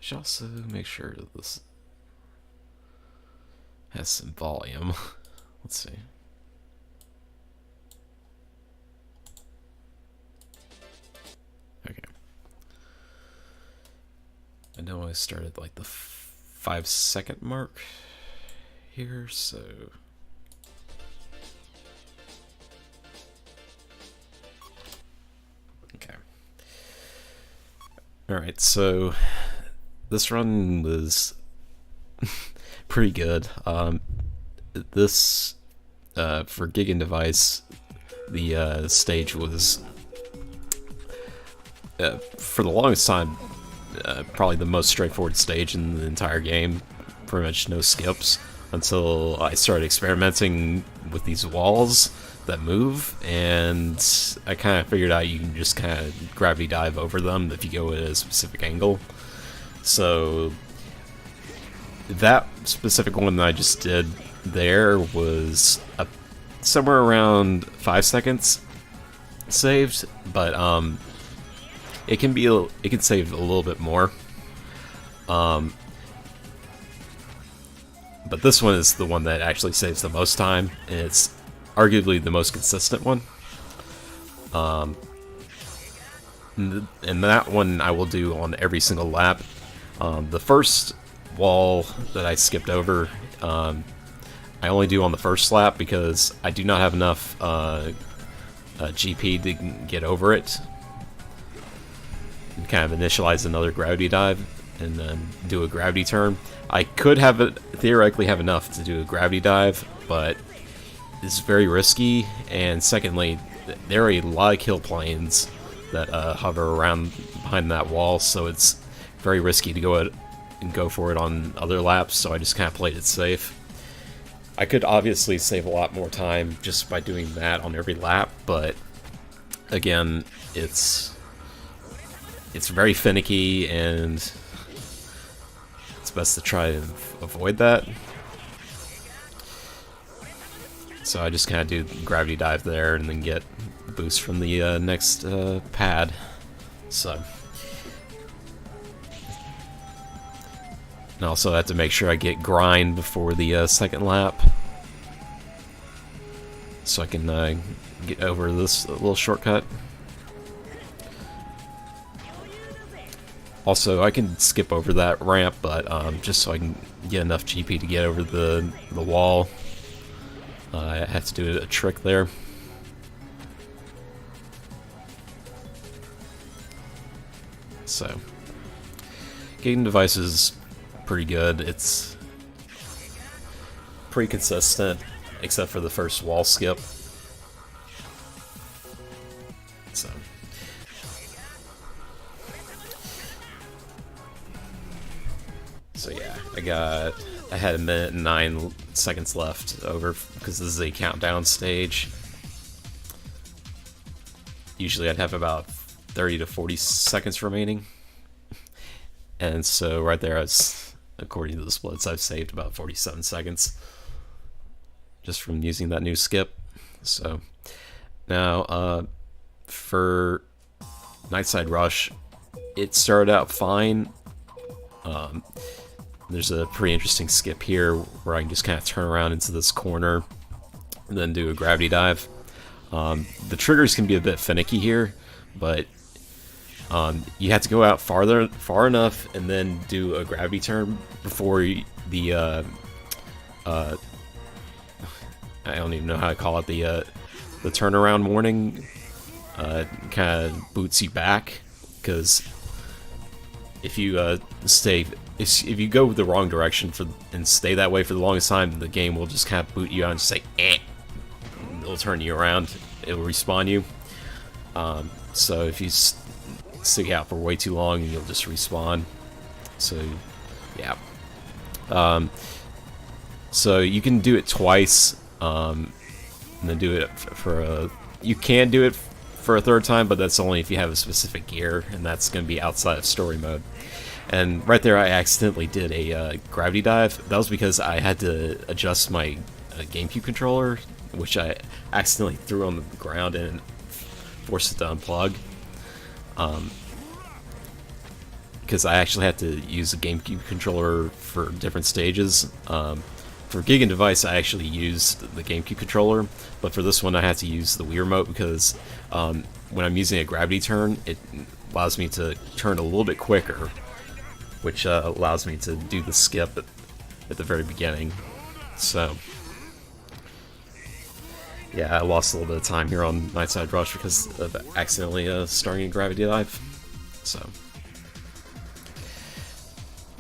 should also make sure that this has some volume. Let's see. Okay. I know I started like the 5-second mark here, so okay. Alright, so this run was pretty good. This for Gig and Device, the stage was for the longest time probably the most straightforward stage in the entire game. Pretty much no skips until I started experimenting with these walls that move, and I kind of figured out you can just kind of gravity dive over them if you go at a specific angle. So that specific one that I just did there was somewhere around 5 seconds saved, but it can save a little bit more. But this one is the one that actually saves the most time, and it's arguably the most consistent one. And that one I will do on every single lap. The first wall that I skipped over, I only do on the first lap because I do not have enough GP to get over it. And kind of initialize another gravity dive and then do a gravity turn. I could theoretically have enough to do a gravity dive, but it's very risky, and secondly, there are a lot of kill planes that hover around behind that wall, so it's very risky to go for it on other laps, so I just kind of played it safe. I could obviously save a lot more time just by doing that on every lap, but again, it's very finicky, and it's best to try and avoid that. So I just kind of do gravity dive there and then get a boost from the next pad. So, and also I have to make sure I get grind before the second lap, so I can get over this little shortcut. Also, I can skip over that ramp, but just so I can get enough GP to get over the wall, I have to do a trick there. So, Gating Device is pretty good. It's pretty consistent, except for the first wall skip. So yeah, I had 1 minute and 9 seconds left over because this is a countdown stage. Usually I'd have about 30 to 40 seconds remaining. And so right there, according to the splits, I've saved about 47 seconds just from using that new skip. So now for Nightside Rush, it started out fine. There's a pretty interesting skip here where I can just kind of turn around into this corner and then do a gravity dive. The triggers can be a bit finicky here, but you have to go out far enough and then do a gravity turn before the I don't even know how to call it, the turnaround warning kind of boots you back, because if you if you go the wrong direction and stay that way for the longest time, the game will just kind of boot you out and just say, eh. It'll turn you around. It'll respawn you. So if you stick out for way too long, you'll just respawn. So, yeah. So you can do it twice, and then do it you can do it for a third time, but that's only if you have a specific gear, and that's going to be outside of story mode. And right there, I accidentally did a gravity dive. That was because I had to adjust my GameCube controller, which I accidentally threw on the ground and forced it to unplug. because I actually had to use a GameCube controller for different stages. For Gig and Device, I actually used the GameCube controller, but for this one I had to use the Wii Remote because when I'm using a gravity turn, it allows me to turn a little bit quicker, which allows me to do the skip at the very beginning. So, yeah, I lost a little bit of time here on Nightside Rush because of accidentally starting a gravity dive. So,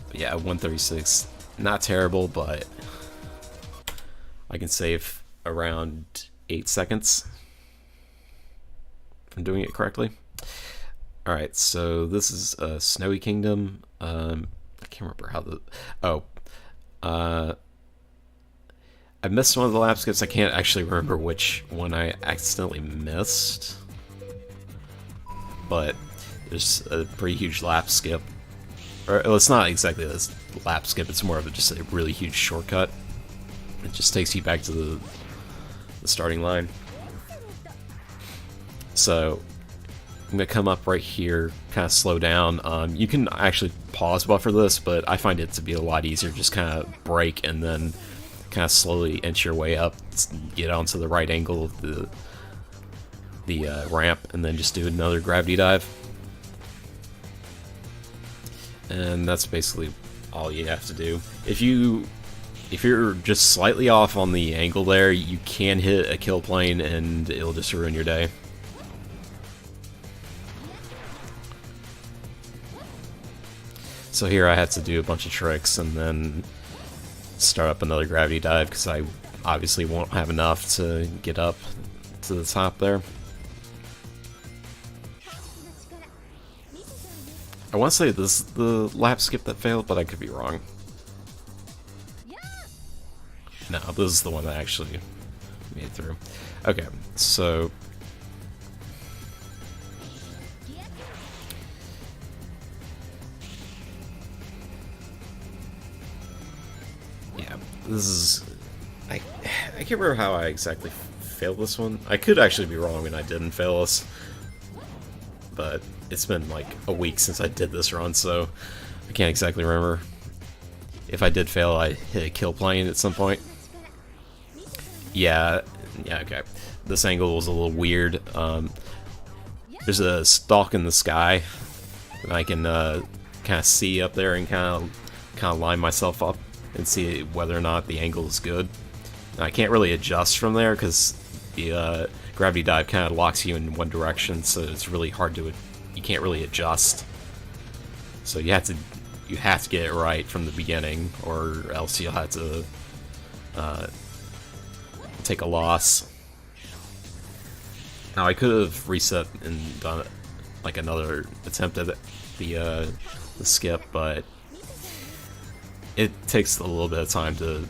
but yeah, 136, not terrible, but I can save around 8 seconds from doing it correctly. Alright, so this is Snowy Kingdom. I can't remember how I missed one of the lap skips. I can't actually remember which one I accidentally missed. But there's a pretty huge lap skip. Or, well, it's not exactly a lap skip, it's more of just a really huge shortcut. It just takes you back to the starting line. So, I'm going to come up right here, kind of slow down. You can actually pause buffer this, but I find it to be a lot easier. Just kind of brake and then kind of slowly inch your way up, get onto the right angle of the ramp, and then just do another gravity dive. And that's basically all you have to do. If you're just slightly off on the angle there, you can hit a kill plane and it'll just ruin your day. So here I had to do a bunch of tricks and then start up another gravity dive because I obviously won't have enough to get up to the top there. I want to say this is the lap skip that failed, but I could be wrong. No, this is the one that actually made it through. Okay, so yeah, this is I can't remember how I exactly failed this one. I could actually be wrong and I didn't fail this, but it's been like a week since I did this run, so I can't exactly remember. If I did fail, I hit a kill plane at some point. Yeah, okay. This angle was a little weird. There's a stalk in the sky, and I can kind of see up there and kind of line myself up and see whether or not the angle is good. And I can't really adjust from there because the gravity dive kind of locks you in one direction, so it's really hard to. You can't really adjust. So you have to get it right from the beginning, or else you'll have to take a loss. Now I could have reset and done like another attempt at the skip, but it takes a little bit of time to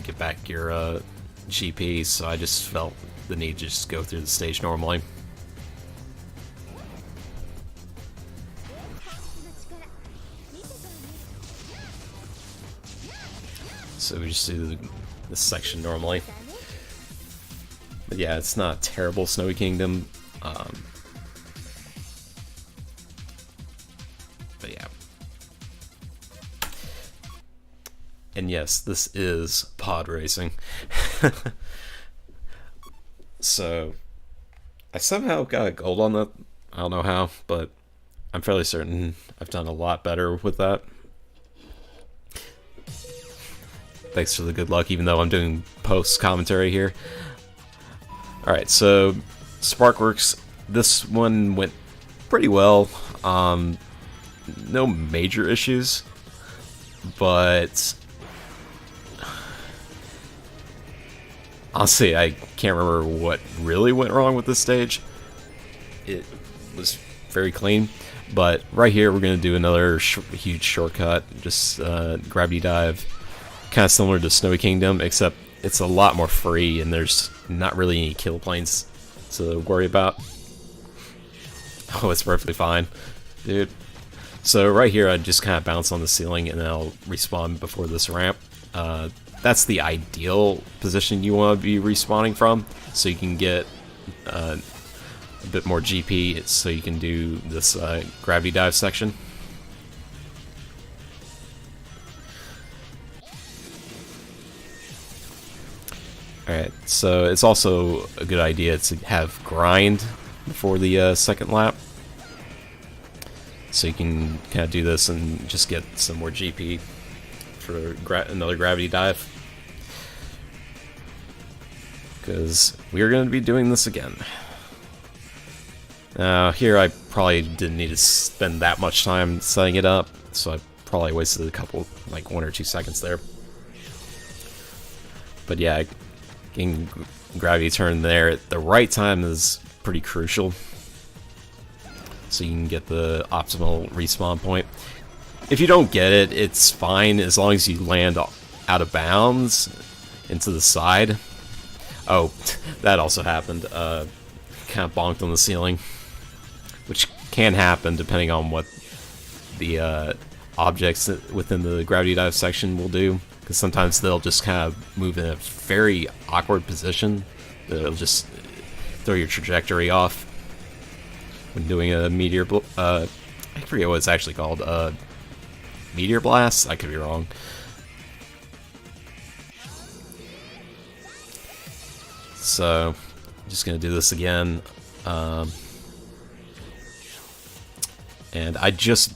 get back your GP, so I just felt the need to just go through the stage normally. So we just do this section normally. But yeah, it's not terrible, Snowy Kingdom. But yeah. And yes, this is pod racing. So, I somehow got a gold on that. I don't know how, but I'm fairly certain I've done a lot better with that. Thanks for the good luck, even though I'm doing post-commentary here. Alright, so Sparkworks, this one went pretty well. No major issues, but honestly, I can't remember what really went wrong with this stage. It was very clean, but right here we're going to do another huge shortcut, just gravity dive. Kind of similar to Snowy Kingdom, except it's a lot more free and there's not really any kill planes to worry about. Oh, it's perfectly fine, dude. So right here I just kind of bounce on the ceiling and then I'll respawn before this ramp. That's the ideal position you want to be respawning from, so you can get a bit more GP, so you can do this gravity dive section. Alright, so it's also a good idea to have grind before the second lap. So you can kind of do this and just get some more GP for another gravity dive. Because we are going to be doing this again. Now, here I probably didn't need to spend that much time setting it up, so I probably wasted a couple, like 1 or 2 seconds there. But yeah, getting gravity turn there at the right time is pretty crucial. So you can get the optimal respawn point. If you don't get it, it's fine as long as you land out of bounds into the side. Oh, that also happened. Kind of bonked on the ceiling, which can happen depending on what the objects within the gravity dive section will do. Because sometimes they'll just kind of move in a very awkward position. It'll just throw your trajectory off when doing a meteor. I forget what it's actually called. Meteor blast? I could be wrong. So, I'm just gonna do this again. And I just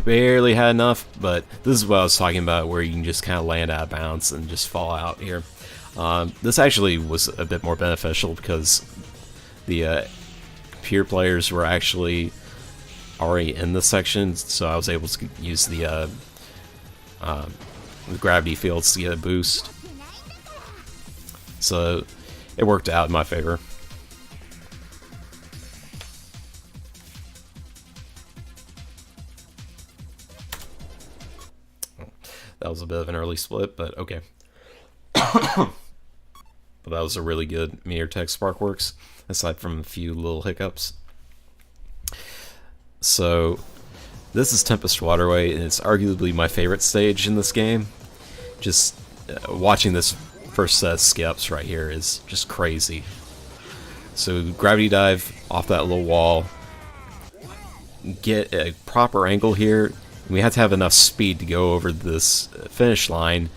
barely had enough, but this is what I was talking about, where you can just kind of land out of bounds and just fall out here. This actually was a bit more beneficial because the peer players were actually already in this section, so I was able to use the gravity fields to get a boost. So it worked out in my favor. That was a bit of an early split, but okay. But that was a really good meteor tech Sparkworks, aside from a few little hiccups. So, this is Tempest Waterway, and it's arguably my favorite stage in this game. Just watching this first set of skips right here is just crazy. So, gravity dive off that little wall, get a proper angle here. We have to have enough speed to go over this finish line,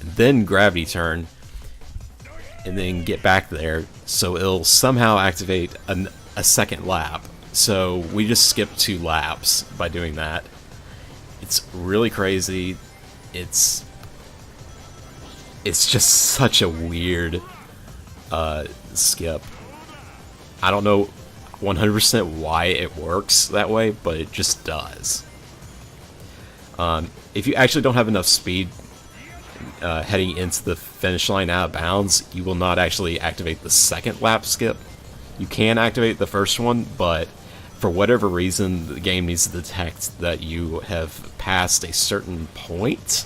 then gravity turn, and then get back there, so it'll somehow activate a second lap. So we just skipped 2 laps by doing that. It's really crazy. It's just such a weird skip. I don't know 100% why it works that way, but it just does. If you actually don't have enough speed heading into the finish line out of bounds, you will not actually activate the second lap skip. You can activate the first one, but for whatever reason, the game needs to detect that you have passed a certain point,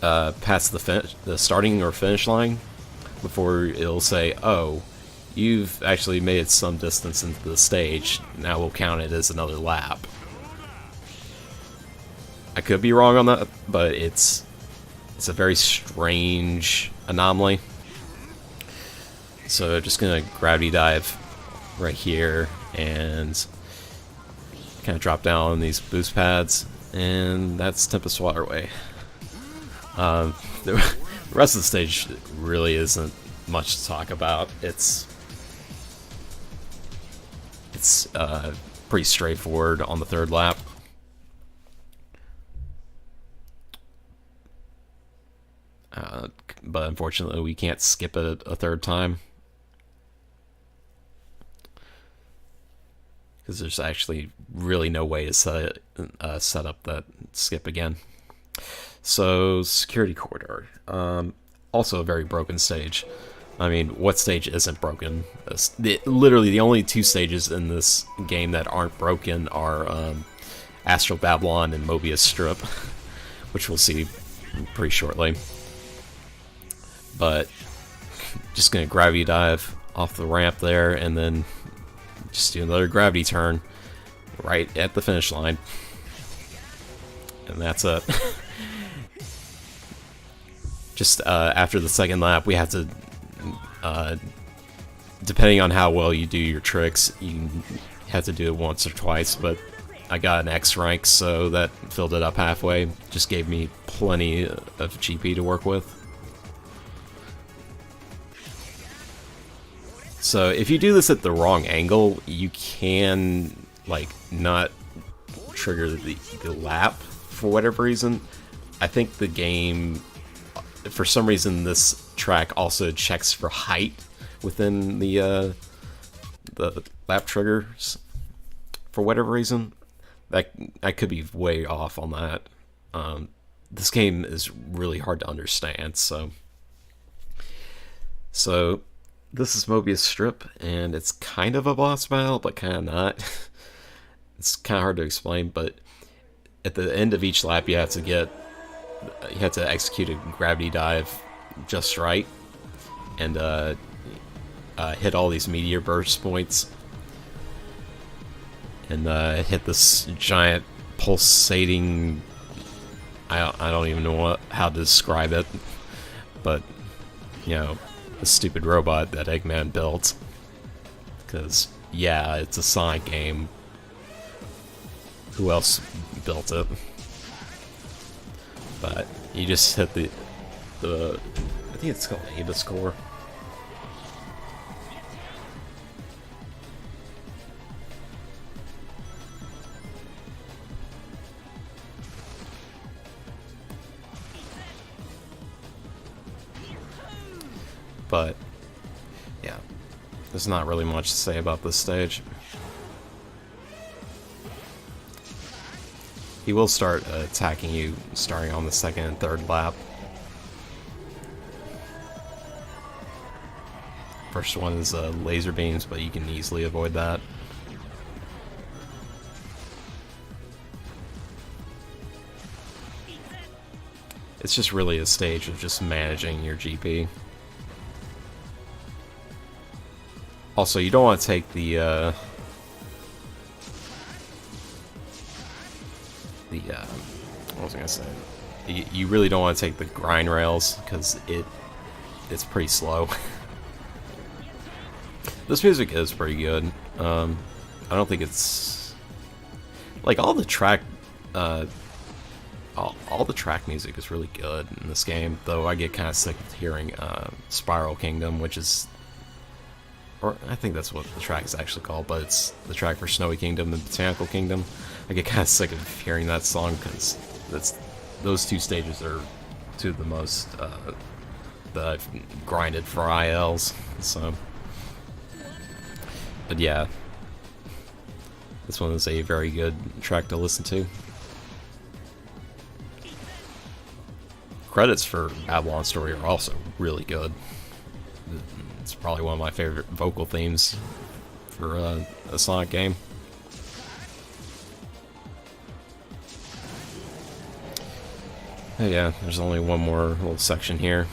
past the starting or finish line, before it'll say, oh, you've actually made it some distance into the stage, now we'll count it as another lap. I could be wrong on that, but it's a very strange anomaly. So just gonna gravity dive right here and kind of drop down on these boost pads, and that's Tempest Waterway. The rest of the stage really isn't much to talk about. It's pretty straightforward on the third lap. But unfortunately we can't skip it a third time, because there's actually really no way to set up that skip again. So, Security Corridor. Also a very broken stage. I mean, what stage isn't broken? Literally the only 2 stages in this game that aren't broken are Astral Babylon and Mobius Strip, which we'll see pretty shortly. But just gonna gravity dive off the ramp there, and then just do another gravity turn right at the finish line, and that's it. Just after the second lap, we have to, depending on how well you do your tricks, you have to do it once or twice. But I got an X rank, so that filled it up halfway. Just gave me plenty of GP to work with. So if you do this at the wrong angle, you can like not trigger the lap for whatever reason. I think the game, for some reason, this track also checks for height within the lap triggers for whatever reason. That I could be way off on that. This game is really hard to understand, so this is Mobius Strip, and it's kind of a boss battle, but kind of not. It's kind of hard to explain, but at the end of each lap, you have to execute a gravity dive just right, and hit all these meteor burst points, and hit this giant pulsating. I don't even know how to describe it, but you know, the stupid robot that Eggman built. Because yeah, it's a Sonic game. Who else built it? But you just hit the I think it's called Ada score. But yeah, there's not really much to say about this stage. He will start attacking you starting on the second and third lap. First one is laser beams, but you can easily avoid that. It's just really a stage of just managing your GP. Also, you don't want to take the what was I gonna say? You really don't want to take the grind rails because it's pretty slow. This music is pretty good. I don't think it's like all the track music is really good in this game. Though I get kind of sick of hearing Spiral Kingdom, which is, or I think that's what the track is actually called, but it's the track for Snowy Kingdom and Botanical Kingdom. I get kind of sick of hearing that song because those two stages are two of the most that I've grinded for ILs. So, but yeah, this one is a very good track to listen to. Credits for Babylon Story are also really good. It's probably one of my favorite vocal themes for a Sonic game. Oh yeah, there's only one more little section here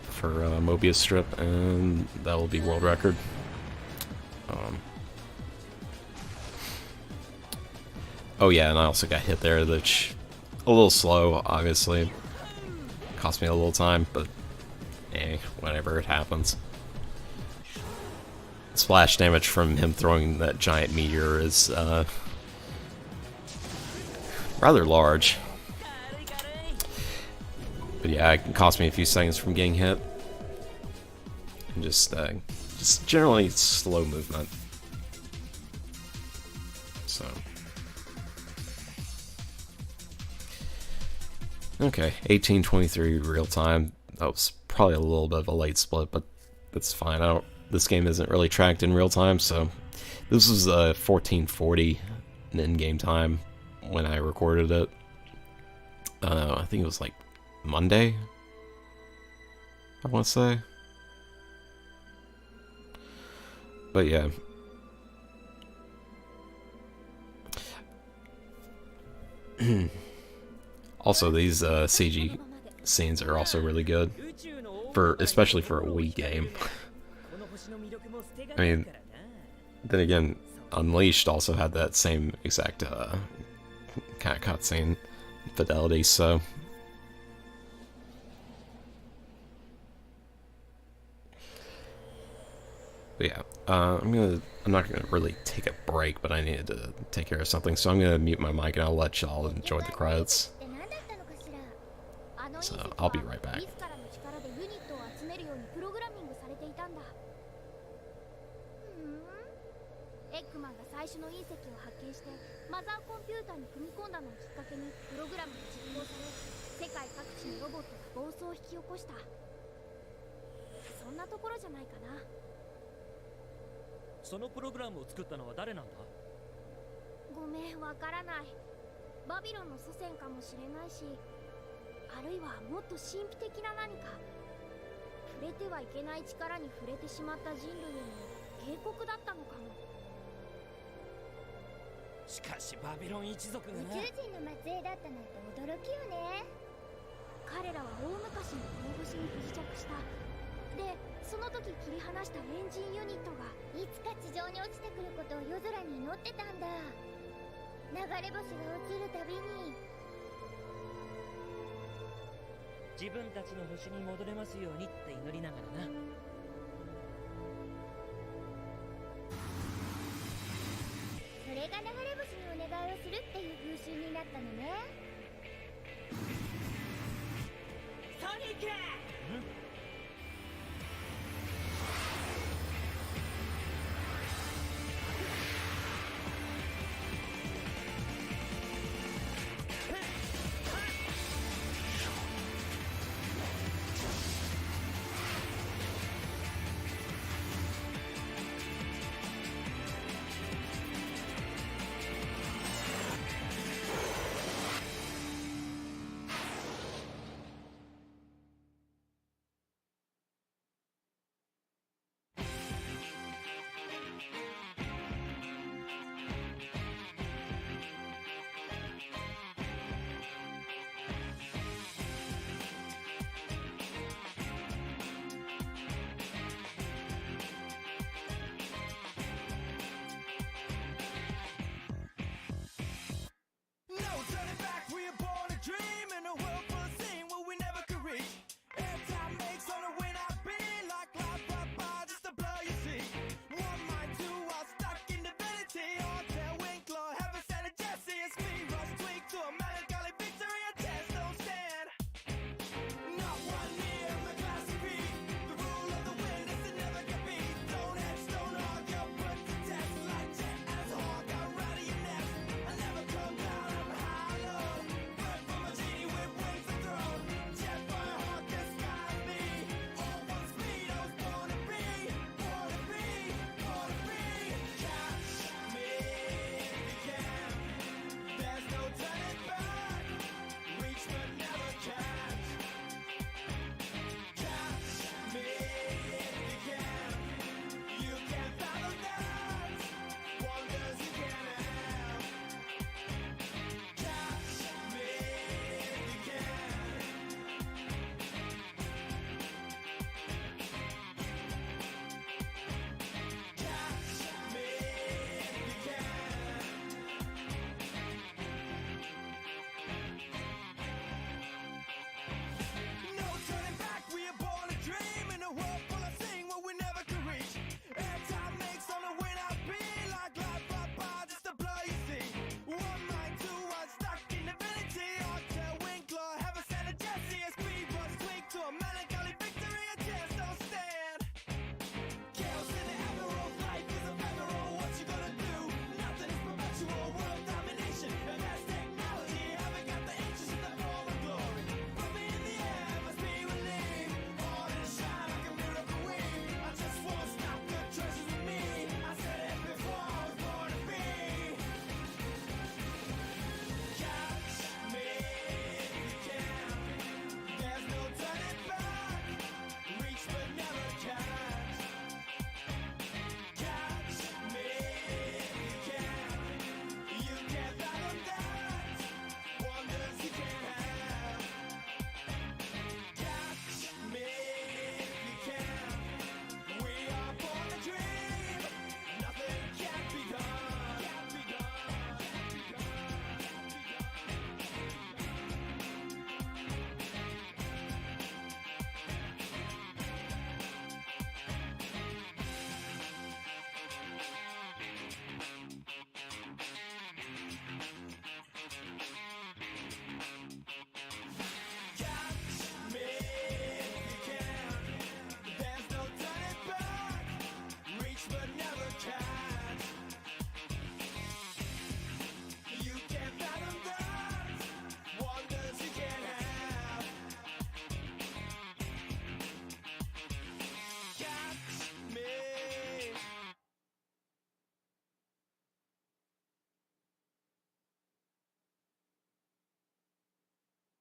for Mobius Strip, and that will be world record. Oh yeah, and I also got hit there, which a little slow, obviously. Cost me a little time, but whenever it happens. Splash damage from him throwing that giant meteor is rather large. But yeah, it cost me a few seconds from getting hit. And just generally slow movement. So. Okay, 1823 real time. That was probably a little bit of a late split, but that's fine. This game isn't really tracked in real time, so this was 1440 in in-game time when I recorded it. I think it was like Monday, I want to say. But yeah. Also, these CG scenes are also really good, especially for a Wii game. I mean, then again, Unleashed also had that same exact kind of cutscene fidelity, so. But yeah, I'm not gonna really take a break, but I needed to take care of something, so I'm gonna mute my mic and I'll let y'all enjoy the credits. So I'll be right back. 力でユニットを集めるようにプログラミングされていたんだ。エッグマンが最初の隕石を発見してマザーコンピューターに組み込んだのをきっかけにプログラムが実行され、世界各地のロボットが暴走を引き起こした。そんなところじゃないかな。そのプログラムを作ったのは誰なんだ？ごめん、わからない。バビロンの祖先かもしれないし、あるいはもっと神秘的な何か、触れてはいけない力に触れてしまった人類への警告だったのかも。しかしバビロン一族が宇な。宙人の末裔だったなんて驚きよね。彼らは大昔にこの星に不時着した。で、その時切り離したエンジンユニットがいつか地上に落ちてくることを夜空に祈ってたんだ。流れ星が落ちるたびに自分たちの星に戻れますようにって祈りながらな。それが流れ星にお願いをするっていう風習になったのね。ソニック！